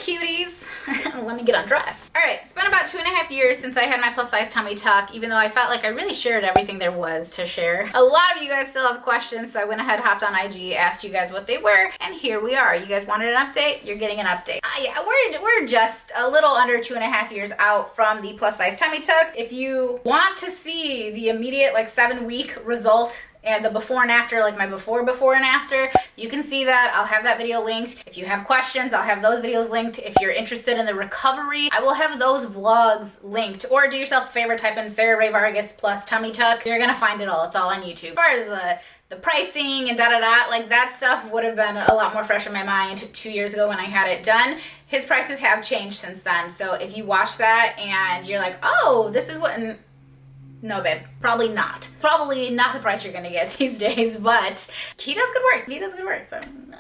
cuties. Let me get undressed. All right, it's been about 2.5 years since I had my plus size tummy tuck, even though I felt like I really shared everything there was to share. A lot of you guys still have questions, so I went ahead, hopped on IG, asked you guys what they were, and here we are. You guys wanted an update? You're getting an update. Yeah, we're just a little under 2.5 years out from the plus size tummy tuck. If you want to see the immediate like 7-week result and the before and after, like my before and after, you can see that. I'll have that video linked. If you have questions, I'll have those videos linked. If you're interested in the recovery, I will have those vlogs linked. Or do yourself a favor, type in Sarah Ray Vargas plus tummy tuck. You're gonna find it all. It's all on YouTube. As far as the pricing and da-da-da, like that stuff would have been a lot more fresh in my mind 2 years ago when I had it done. His prices have changed since then. So if you watch that and you're like, oh, this is what... No, babe, probably not. Probably not the price you're gonna get these days, but he does good work. He does good work, so I don't know.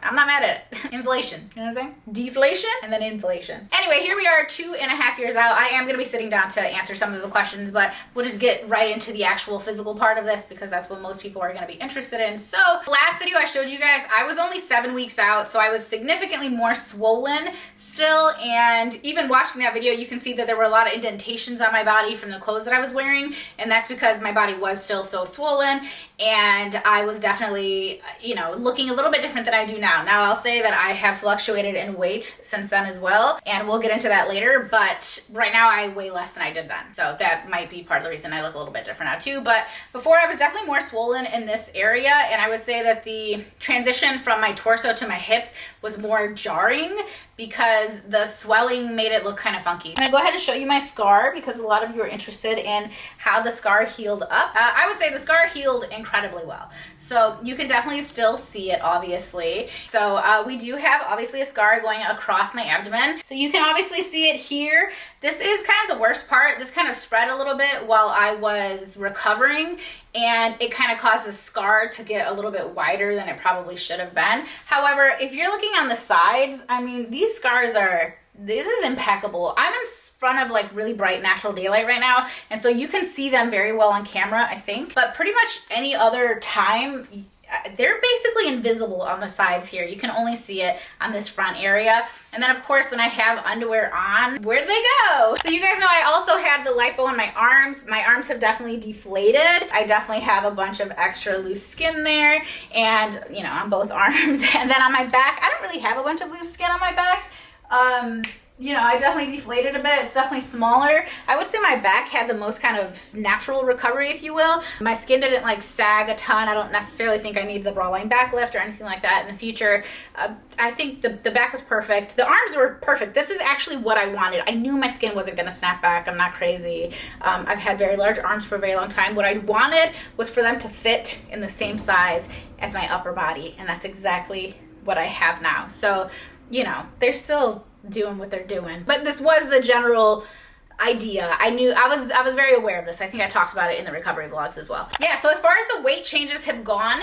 I'm not mad at it. Inflation, you know what I'm saying? Deflation and then inflation. Anyway, here we are 2.5 years out. I am gonna be sitting down to answer some of the questions, but we'll just get right into the actual physical part of this because that's what most people are gonna be interested in. So last video I showed you guys, I was only 7 weeks out, so I was significantly more swollen still, and even watching that video, you can see that there were a lot of indentations on my body from the clothes that I was wearing, and that's because my body was still so swollen, and I was definitely, you know, looking a little bit different than I do now. Now I'll say that I have fluctuated in weight since then as well, and we'll get into that later, but right now I weigh less than I did then. So that might be part of the reason I look a little bit different now too, but before I was definitely more swollen in this area, and I would say that the transition from my torso to my hip was more jarring because the swelling made it look kind of funky. I'm gonna go ahead and show you my scar because a lot of you are interested in how the scar healed up. I would say the scar healed incredibly well. So you can definitely still see it, obviously. So we do have obviously a scar going across my abdomen. So you can obviously see it here. This is kind of the worst part. This kind of spread a little bit while I was recovering, and it kind of caused the scar to get a little bit wider than it probably should have been. However, if you're looking on the sides, I mean, these scars are, this is impeccable. I'm in front of like really bright natural daylight right now, and so you can see them very well on camera, I think. But pretty much any other time, they're basically invisible on the sides here. You can only see it on this front area. And then of course, when I have underwear on, where'd they go? So you guys know I also had the lipo on my arms. My arms have definitely deflated. I definitely have a bunch of extra loose skin there, and you know, on both arms. And then on my back, I don't really have a bunch of loose skin on my back. You know, I definitely deflated a bit. It's definitely smaller. I would say my back had the most kind of natural recovery, if you will. My skin didn't like sag a ton. I don't necessarily think I need the bra line back lift or anything like that in the future. I think the back was perfect. The arms were perfect. This is actually what I wanted. I knew my skin wasn't gonna snap back. I'm not crazy. I've had very large arms for a very long time. What I wanted was for them to fit in the same size as my upper body, and that's exactly what I have now. So, you know, they're still doing what they're doing, but this was the general idea. I was very aware of this. I think I talked about it in the recovery vlogs as well. Yeah, so as far as the weight changes have gone,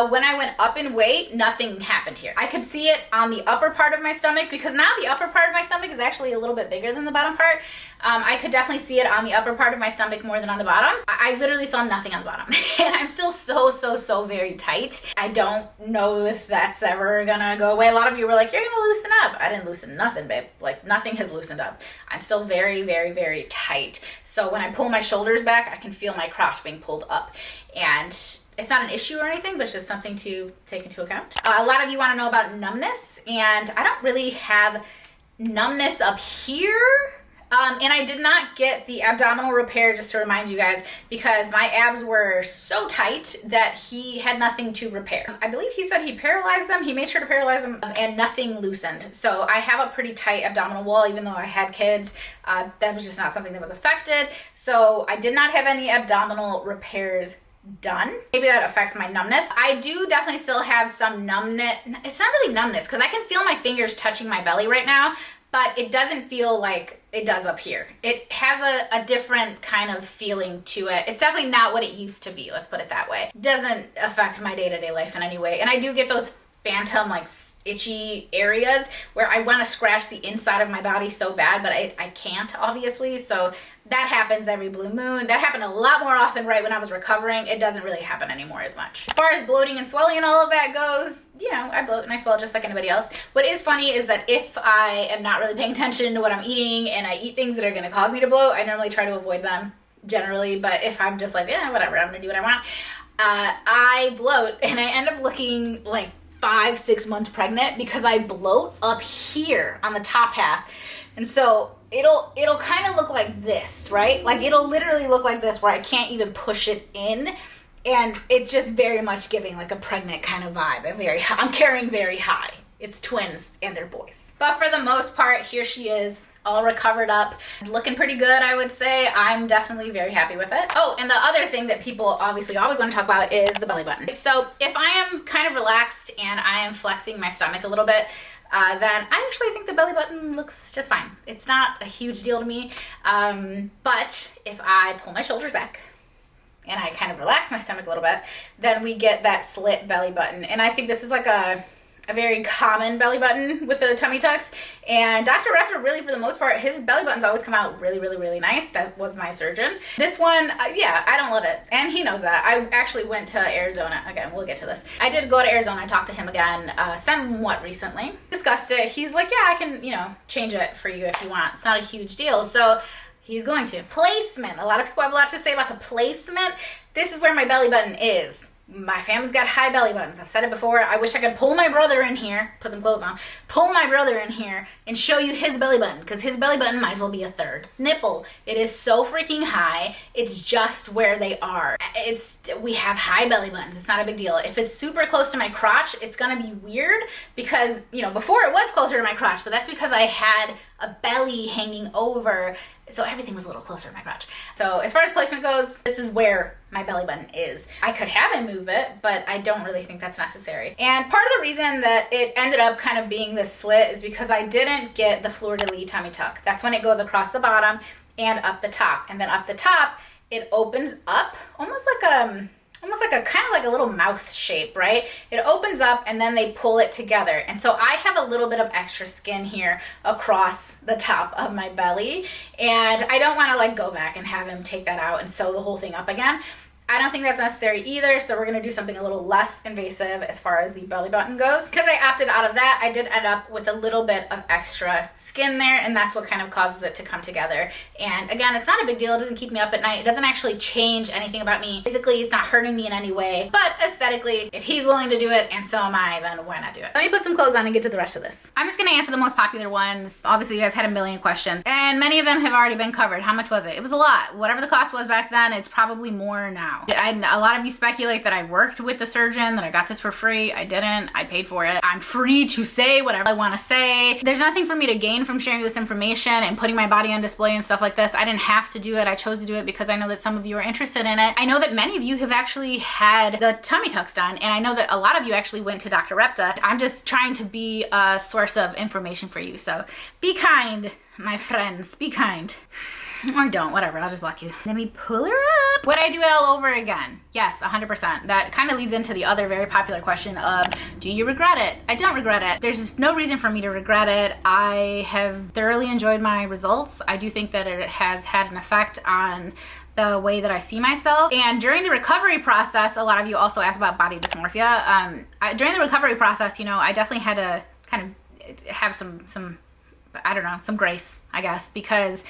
when I went up in weight, nothing happened here. I could see it on the upper part of my stomach because now the upper part of my stomach is actually a little bit bigger than the bottom part. I could definitely see it on the upper part of my stomach more than on the bottom. I literally saw nothing on the bottom. And I'm still so very tight. I don't know if that's ever gonna go away. A lot of you were like, you're gonna loosen up. I didn't loosen nothing, babe. Like, nothing has loosened up. I'm still very tight. So when I pull my shoulders back, I can feel my crotch being pulled up. And it's not an issue or anything, but it's just something to take into account. A lot of you wanna know about numbness, and I don't really have numbness up here. And I did not get the abdominal repair, just to remind you guys, because my abs were so tight that he had nothing to repair. I believe he said he paralyzed them. He made sure to paralyze them, and nothing loosened. So I have a pretty tight abdominal wall, even though I had kids. That was just not something that was affected. So I did not have any abdominal repairs done. Maybe that affects my numbness. I do definitely still have some numbness. It's not really numbness, because I can feel my fingers touching my belly right now, but it doesn't feel like it does up here. It has a different kind of feeling to it. It's definitely not what it used to be, let's put it that way. It doesn't affect my day-to-day life in any way. And I do get those phantom, like itchy areas where I want to scratch the inside of my body so bad, but I can't, obviously. So that happens every blue moon. That happened a lot more often right when I was recovering. It doesn't really happen anymore as much. As far as bloating and swelling and all of that goes, you know, I bloat and I swell just like anybody else. What is funny is that if I am not really paying attention to what I'm eating and I eat things that are going to cause me to bloat, I normally try to avoid them generally. But if I'm just like, yeah, whatever, I'm going to do what I want, I bloat and I end up looking like 5-6 months pregnant because I bloat up here on the top half. And so it'll kind of look like this, right? Like it'll literally look like this where I can't even push it in. And it's just very much giving like a pregnant kind of vibe. I'm carrying very high. It's twins and they're boys. But for the most part, here she is, all recovered up, looking pretty good, I would say. I'm definitely very happy with it. Oh, and the other thing that people obviously always want to talk about is the belly button. So if I am kind of relaxed and I am flexing my stomach a little bit, then I actually think the belly button looks just fine. It's not a huge deal to me. But if I pull my shoulders back and I kind of relax my stomach a little bit, then we get that slit belly button. And I think this is like a very common belly button with the tummy tucks. And Dr. Repta, really, for the most part, his belly buttons always come out really, really, really nice. That was my surgeon. This one, yeah, I don't love it. And he knows that. I actually went to Arizona. Again, we'll get to this. I did go to Arizona. I talked to him again somewhat recently. Discussed it. He's like, yeah, I can, you know, change it for you if you want. It's not a huge deal. So he's going to. Placement. A lot of people have a lot to say about the placement. This is where my belly button is. My family's got high belly buttons. I've said it before. I wish I could pull my brother in here, put some clothes on, pull my brother in here and show you his belly button, because his belly button might as well be a third nipple. It is so freaking high. It's just where they are. We have high belly buttons. It's not a big deal. If it's super close to my crotch, it's gonna be weird because, you know, before it was closer to my crotch, but that's because I had a belly hanging over. So everything was a little closer to my crotch. So as far as placement goes, this is where my belly button is. I could have him move it, but I don't really think that's necessary. And part of the reason that it ended up kind of being this slit is because I didn't get the fleur-de-lis tummy tuck. That's when it goes across the bottom and up the top. And then up the top, it opens up almost like a kind of like a little mouth shape, right? It opens up and then they pull it together. And so I have a little bit of extra skin here across the top of my belly. And I don't want to like go back and have him take that out and sew the whole thing up again. I don't think that's necessary either, so we're gonna do something a little less invasive as far as the belly button goes. Because I opted out of that, I did end up with a little bit of extra skin there, and that's what kind of causes it to come together. And again, it's not a big deal. It doesn't keep me up at night. It doesn't actually change anything about me. Physically, it's not hurting me in any way. But aesthetically, if he's willing to do it, and so am I, then why not do it? Let me put some clothes on and get to the rest of this. I'm just gonna answer the most popular ones. Obviously, you guys had a million questions, and many of them have already been covered. How much was it? It was a lot. Whatever the cost was back then, it's probably more now. A lot of you speculate that I worked with the surgeon, that I got this for free. I didn't. I paid for it. I'm free to say whatever I want to say. There's nothing for me to gain from sharing this information and putting my body on display and stuff like this. I didn't have to do it. I chose to do it because I know that some of you are interested in it. I know that many of you have actually had the tummy tucks done, and I know that a lot of you actually went to Dr. Repta. I'm just trying to be a source of information for you. So be kind, my friends. Be kind. Or don't, whatever, I'll just block you. Let me pull her up. Would I do it all over again? Yes, 100%. That kind of leads into the other very popular question of, do you regret it? I don't regret it. There's no reason for me to regret it. I have thoroughly enjoyed my results. I do think that it has had an effect on the way that I see myself. And during the recovery process, a lot of you also asked about body dysmorphia. During the recovery process, you know, I definitely had to kind of have some I don't know, some grace, I guess, because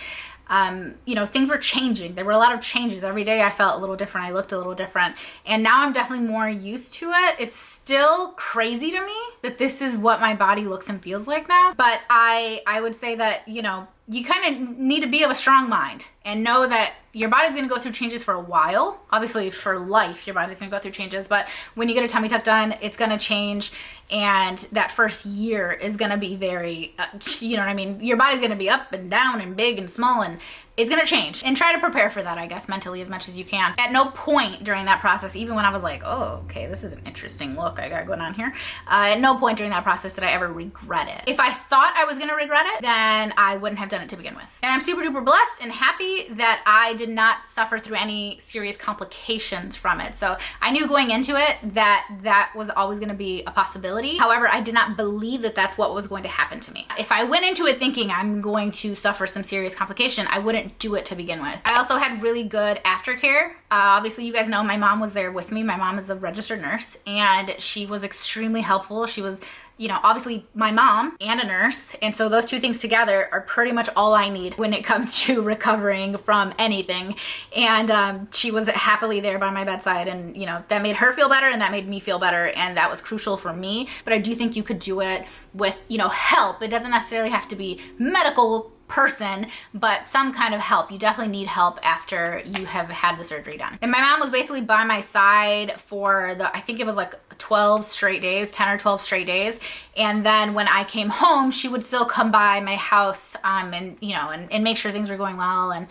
you know, things were changing. There were a lot of changes. Every day I felt a little different. I looked a little different. And now I'm definitely more used to it. It's still crazy to me that this is what my body looks and feels like now. But I would say that, you know, you kind of need to be of a strong mind and know that your body's going to go through changes for a while. Obviously, for life, your body's going to go through changes. But when you get a tummy tuck done, it's going to change. And that first year is going to be very, you know what I mean? Your body's going to be up and down and big and small. And it's gonna change. And try to prepare for that, I guess, mentally as much as you can. At no point during that process, even when I was like, oh, okay, this is an interesting look I got going on here, at no point during that process did I ever regret it. If I thought I was gonna regret it, then I wouldn't have done it to begin with. And I'm super duper blessed and happy that I did not suffer through any serious complications from it. So I knew going into it that that was always gonna be a possibility. However, I did not believe that that's what was going to happen to me. If I went into it thinking I'm going to suffer some serious complication, I wouldn't do it to begin with. I also had really good aftercare. Obviously, you guys know my mom was there with me. My mom is a registered nurse, and she was extremely helpful. She was, you know, obviously my mom and a nurse. And so those two things together are pretty much all I need when it comes to recovering from anything. And she was happily there by my bedside, and, you know, that made her feel better and that made me feel better. And that was crucial for me. But I do think you could do it with, you know, help. It doesn't necessarily have to be medical person, but some kind of help. You definitely need help after you have had the surgery done. And my mom was basically by my side for I think it was like 12 straight days, 10 or 12 straight days. And then when I came home, she would still come by my house and, you know, and make sure things were going well and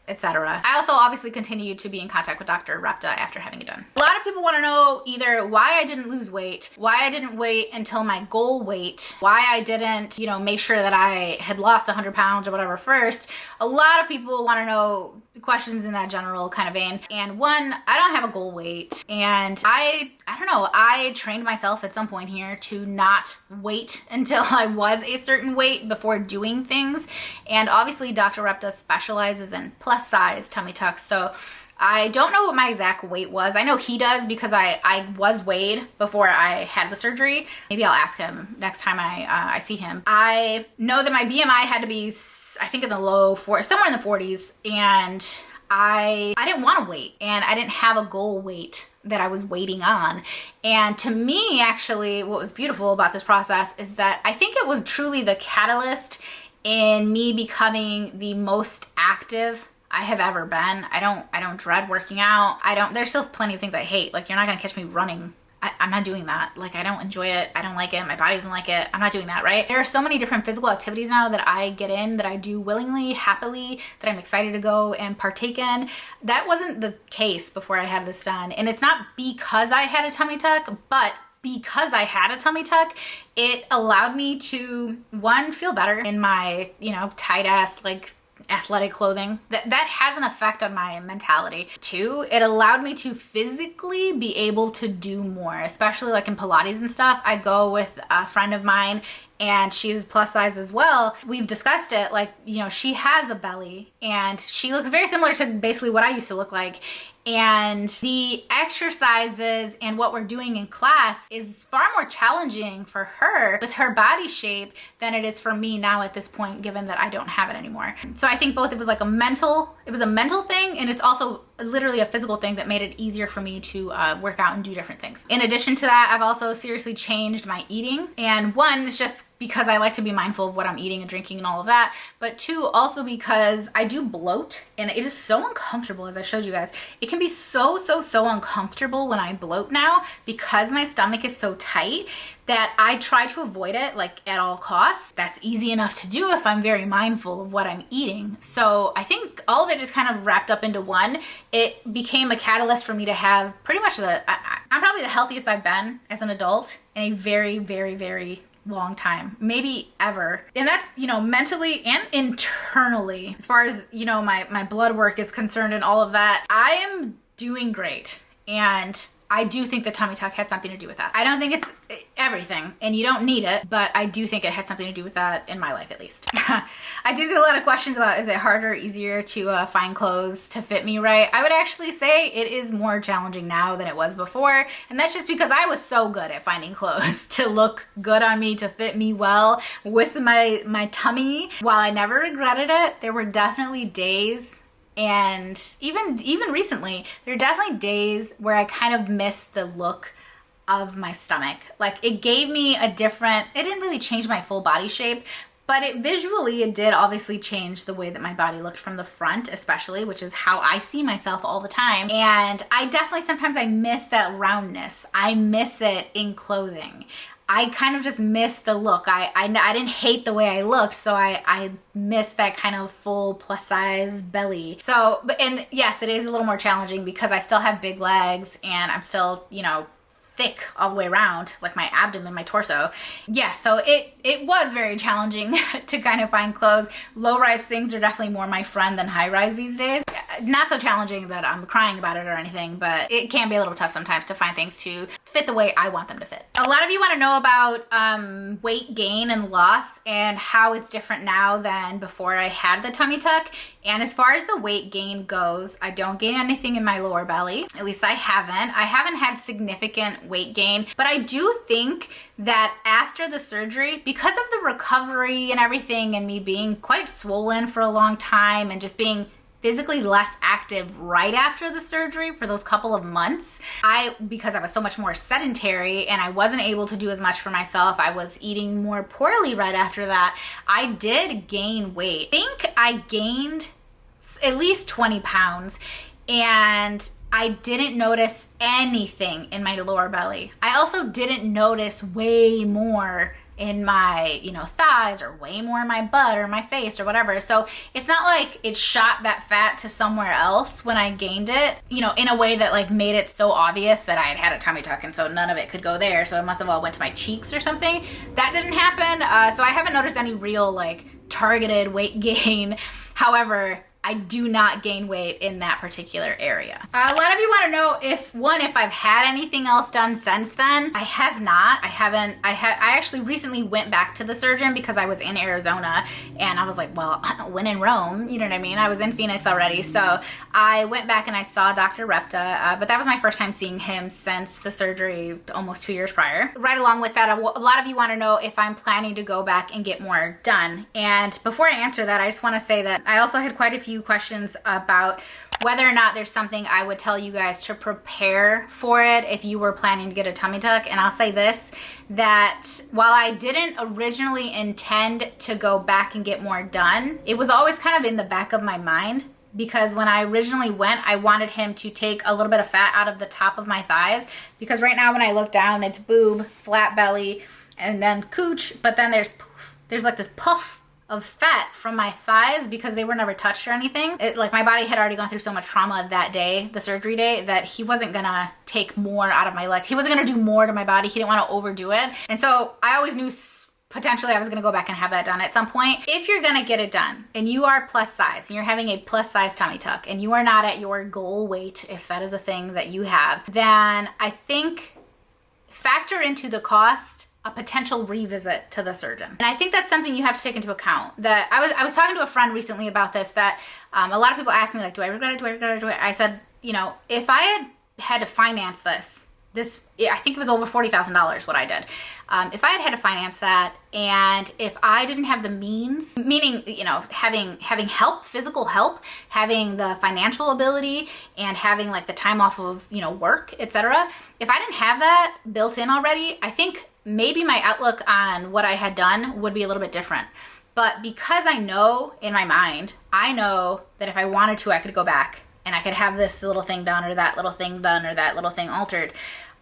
etc. I also obviously continued to be in contact with Dr. Repta after having it done. A lot of people want to know either why I didn't lose weight, why I didn't wait until my goal weight, why I didn't, you know, make sure that I had lost 100 pounds or whatever first. A lot of people want to know questions in that general kind of vein. And one, I don't have a goal weight. And I don't know, I trained myself at some point here to not wait until I was a certain weight before doing things. And obviously Dr. Repta specializes in plus size tummy tucks. So I don't know what my exact weight was. I know he does because I was weighed before I had the surgery. Maybe I'll ask him next time I see him. I know that my BMI had to be, I think in the low 40s, somewhere in the 40s. And I didn't want to wait, and I didn't have a goal weight that I was waiting on. And to me, actually, what was beautiful about this process is that I think it was truly the catalyst in me becoming the most active I have ever been. I don't dread working out. There's still plenty of things I hate. Like, you're not gonna catch me running. I'm not doing that. Like, I don't enjoy it. I don't like it. My body doesn't like it. I'm not doing that, right? There are so many different physical activities now that I get in, that I do willingly, happily, that I'm excited to go and partake in. That wasn't the case before I had this done. And it's not because I had a tummy tuck, but because I had a tummy tuck, it allowed me to, one, feel better in my, you know, tight ass, like, athletic clothing. That has an effect on my mentality. Two, it allowed me to physically be able to do more, especially like in Pilates and stuff. I go with a friend of mine, and she's plus size as well. We've discussed it, like, you know, she has a belly and she looks very similar to basically what I used to look like. And the exercises and what we're doing in class is far more challenging for her with her body shape than it is for me now at this point, given that I don't have it anymore. So I think both, it was a mental thing, and it's also literally a physical thing that made it easier for me to work out and do different things. In addition to that, I've also seriously changed my eating. And one, it's just because I like to be mindful of what I'm eating and drinking and all of that. But two, also because I do bloat, and it is so uncomfortable, as I showed you guys. It can be so uncomfortable when I bloat now because my stomach is so tight that I try to avoid it, like, at all costs. That's easy enough to do if I'm very mindful of what I'm eating. So I think all of it just kind of wrapped up into one. It became a catalyst for me to have pretty much I'm probably the healthiest I've been as an adult in a very, very, very long time, maybe ever. And that's, you know, mentally and internally. As far as, you know, my blood work is concerned and all of that, I am doing great. And I do think the tummy tuck had something to do with that. I don't think it's everything, and you don't need it, but I do think it had something to do with that in my life, at least. I did get a lot of questions about, is it harder or easier to find clothes to fit me right? I would actually say it is more challenging now than it was before, and that's just because I was so good at finding clothes to look good on me, to fit me well with my tummy. While I never regretted it, there were definitely days, and even recently, there are definitely days where I kind of miss the look of my stomach. Like, it gave me it didn't really change my full body shape, but it did obviously change the way that my body looked from the front, especially, which is how I see myself all the time. And I definitely, sometimes I miss that roundness. I miss it in clothing. I kind of just missed the look. I didn't hate the way I looked, so I missed that kind of full plus size belly. So, and yes, it is a little more challenging because I still have big legs and I'm still, you know, thick all the way around, like my abdomen, my torso. Yeah, so it was very challenging to kind of find clothes. Low-rise things are definitely more my friend than high-rise these days. Not so challenging that I'm crying about it or anything, but it can be a little tough sometimes to find things to fit the way I want them to fit. A lot of you want to know about weight gain and loss and how it's different now than before I had the tummy tuck. And as far as the weight gain goes, I don't gain anything in my lower belly. At least I haven't. I haven't had significant weight gain, but I do think that after the surgery, because of the recovery and everything and me being quite swollen for a long time and just being physically less active right after the surgery for those couple of months, because I was so much more sedentary and I wasn't able to do as much for myself, I was eating more poorly right after that, I did gain weight. I think I gained at least 20 pounds and I didn't notice anything in my lower belly. I also didn't notice way more in my, you know, thighs or way more in my butt or my face or whatever. So it's not like it shot that fat to somewhere else when I gained it, you know, in a way that like made it so obvious that I had had a tummy tuck and so none of it could go there. So it must have all went to my cheeks or something. That didn't happen. So I haven't noticed any real like targeted weight gain. However, I do not gain weight in that particular area. A lot of you want to know if I've had anything else done since then. I have not. I actually recently went back to the surgeon because I was in Arizona and I was like, well, when in Rome, you know what I mean? I was in Phoenix already. So I went back and I saw Dr. Repta, but that was my first time seeing him since the surgery almost 2 years prior. Right along with that, a lot of you want to know if I'm planning to go back and get more done. And before I answer that, I just want to say that I also had quite a few questions about whether or not there's something I would tell you guys to prepare for it if you were planning to get a tummy tuck. And I'll say this, that while I didn't originally intend to go back and get more done, it was always kind of in the back of my mind, because when I originally went, I wanted him to take a little bit of fat out of the top of my thighs, because right now when I look down, it's boob, flat belly, and then cooch, but then there's like this puff of fat from my thighs because they were never touched or anything. Like my body had already gone through so much trauma that day, the surgery day, that he wasn't gonna take more out of my legs. He wasn't gonna do more to my body. He didn't want to overdo it. And so I always knew potentially I was gonna go back and have that done at some point. If you're gonna get it done and you are plus size and you're having a plus size tummy tuck and you are not at your goal weight, if that is a thing that you have, then I think factor into the cost a potential revisit to the surgeon. And I think that's something you have to take into account. That I was talking to a friend recently about this, that a lot of people ask me like, do I regret it? Do I regret it? Do I said, you know, if I had to finance this, I think it was over $40,000 what I did. If I had to finance that, and if I didn't have the means, meaning, you know, having help, physical help, having the financial ability, and having like the time off of, you know, work, etc. If I didn't have that built in already, I think maybe my outlook on what I had done would be a little bit different. But because I know in my mind, I know that if I wanted to, I could go back and I could have this little thing done or that little thing done or that little thing altered.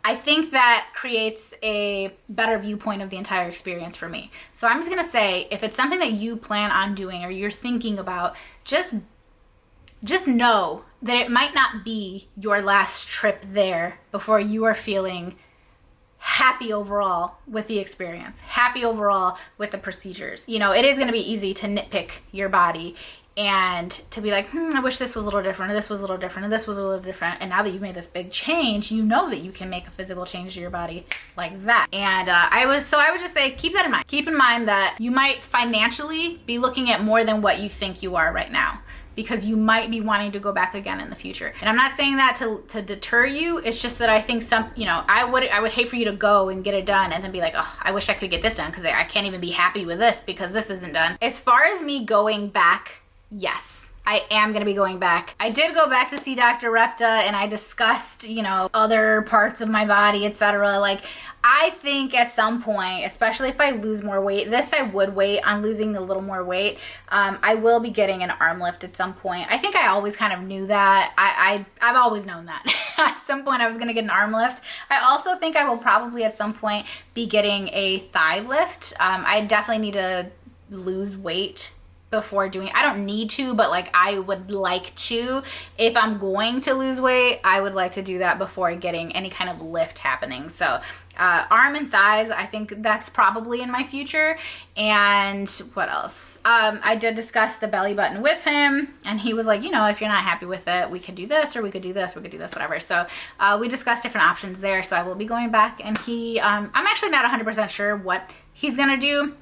I think that creates a better viewpoint of the entire experience for me. So I'm just gonna say, if it's something that you plan on doing or you're thinking about, just know that it might not be your last trip there before you are feeling happy overall with the experience, happy overall with the procedures. You know, it is going to be easy to nitpick your body and to be like, I wish this was a little different, or this was a little different, and this was a little different. And now that you've made this big change, you know that you can make a physical change to your body like that. And I would just say, keep that in mind. Keep in mind that you might financially be looking at more than what you think you are right now, because you might be wanting to go back again in the future. And I'm not saying that to deter you. It's just that I think I would hate for you to go and get it done and then be like, oh, I wish I could get this done because I can't even be happy with this because this isn't done. As far as me going back, yes, I am going to be going back. I did go back to see Dr. Repta and I discussed, you know, other parts of my body, etc. Like, I think at some point, especially if I lose more weight, this I would wait on losing a little more weight. I will be getting an arm lift at some point. I think I always kind of knew that. I've always known that. At some point I was going to get an arm lift. I also think I will probably at some point be getting a thigh lift. I definitely need to lose weight before doing, I don't need to, but like I would like to. If I'm going to lose weight, I would like to do that before getting any kind of lift happening. So arm and thighs, I think that's probably in my future. And what else? I did discuss the belly button with him and he was like, you know, if you're not happy with it, we could do this, or we could do this, we could do this, whatever. So we discussed different options there. So I will be going back, and he, I'm actually not 100% sure what he's gonna do.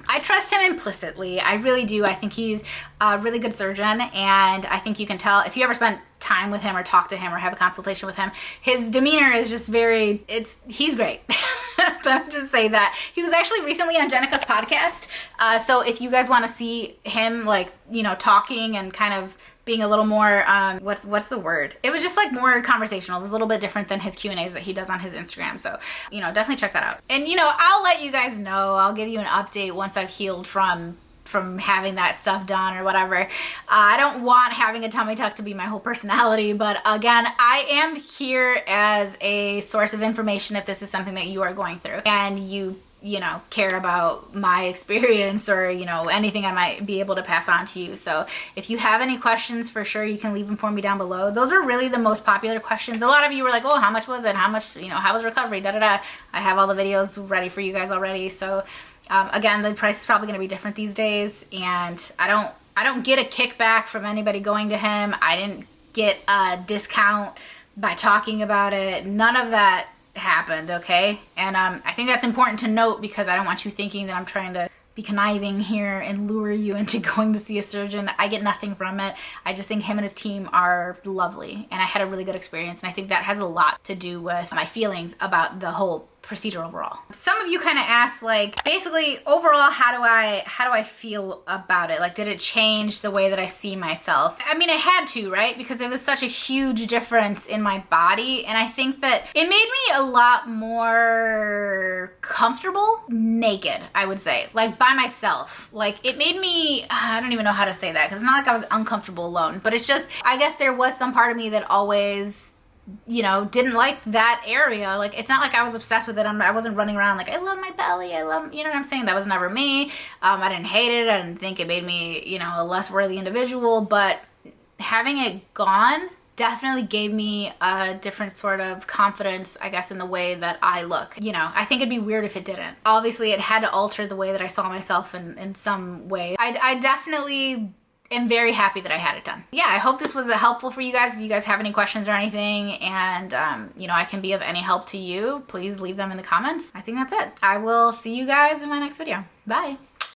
I trust him implicitly. I really do. I think he's a really good surgeon, and I think you can tell if you ever spend time with him or talk to him or have a consultation with him, his demeanor is just very, he's great. Let me just say that. He was actually recently on Jenica's podcast. So if you guys want to see him, like, you know, talking and kind of being a little more, what's the word? It was just like more conversational. It was a little bit different than his Q&As that he does on his Instagram. So, you know, definitely check that out. And, you know, I'll let you guys know. I'll give you an update once I've healed from having that stuff done or whatever. I don't want having a tummy tuck to be my whole personality, but again, I am here as a source of information if this is something that you are going through and you know, care about my experience or, you know, anything I might be able to pass on to you. So if you have any questions, for sure, you can leave them for me down below. Those were really the most popular questions. A lot of you were like, oh, how much was it? How much, you know, how was recovery? Da, da, da. I have all the videos ready for you guys already. So again, the price is probably going to be different these days. And I don't get a kickback from anybody going to him. I didn't get a discount by talking about it. None of that happened, okay? And I think that's important to note because I don't want you thinking that I'm trying to be conniving here and lure you into going to see a surgeon. I get nothing from it. I just think him and his team are lovely and I had a really good experience, and I think that has a lot to do with my feelings about the whole procedure overall. Some of you kind of asked, like, basically overall, how do I feel about it? Like, did it change the way that I see myself? I mean, it had to, right? Because it was such a huge difference in my body, and I think that it made me a lot more comfortable naked, I would say, like by myself. Like, it made me, I don't even know how to say that because it's not like I was uncomfortable alone, but it's just, I guess there was some part of me that always, you know, didn't like that area. Like, it's not like I was obsessed with it. I wasn't running around like, I love my belly, I love, you know what I'm saying? That was never me. I didn't hate it. I didn't think it made me, you know, a less worthy individual, but having it gone definitely gave me a different sort of confidence, I guess, in the way that I look. You know, I think it'd be weird if it didn't. Obviously, it had to alter the way that I saw myself in some way. I definitely am very happy that I had it done. Yeah, I hope this was helpful for you guys. If you guys have any questions or anything and, you know, I can be of any help to you, please leave them in the comments. I think that's it. I will see you guys in my next video. Bye.